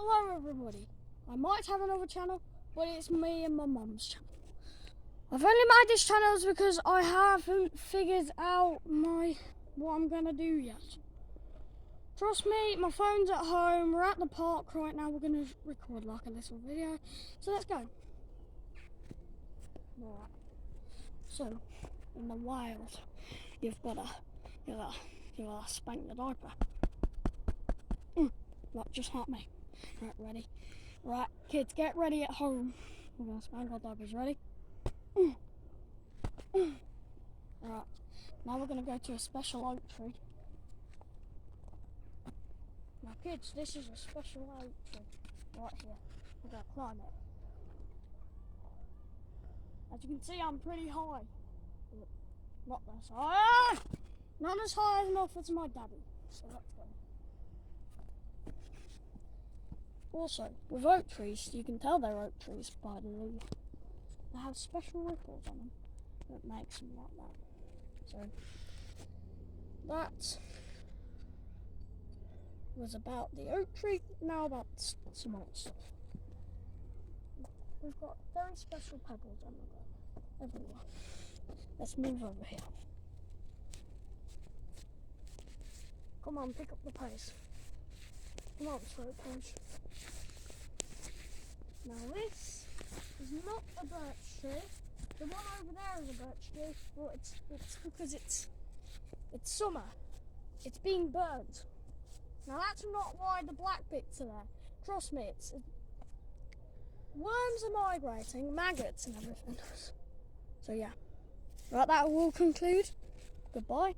Hello everybody, I might have another channel, but it's me and my mum's channel. I've only made this channel because I haven't figured out what I'm going to do yet. Trust me, my phone's at home, we're at the park right now, we're going to record like a little video, so let's go. Right. So, in the wild, you've got to spank the diaper. Like, just like me. Right, ready? Right, kids, get ready at home. We're going to spank our diapers. Ready? Right, now we're going to go to a special oak tree. Now, kids, this is a special oak tree. Right here. We're going to climb it. As you can see, I'm pretty high. Not as high. Not as high enough as my daddy. So let's go. Also, with oak trees, you can tell they're oak trees by the leaf. They have special ripples on them that makes them like that. So, that was about the oak tree. Now about some other stuff. We've got very special pebbles on the ground everywhere. Let's move over here. Come on, pick up the pace. Come on, slow punch. Now this is not a birch tree. The one over there is a birch tree, but it's because it's summer. It's being burnt. Now that's not why the black bits are there. Trust me, worms are migrating, maggots and everything. So yeah. Right, that will conclude. Goodbye.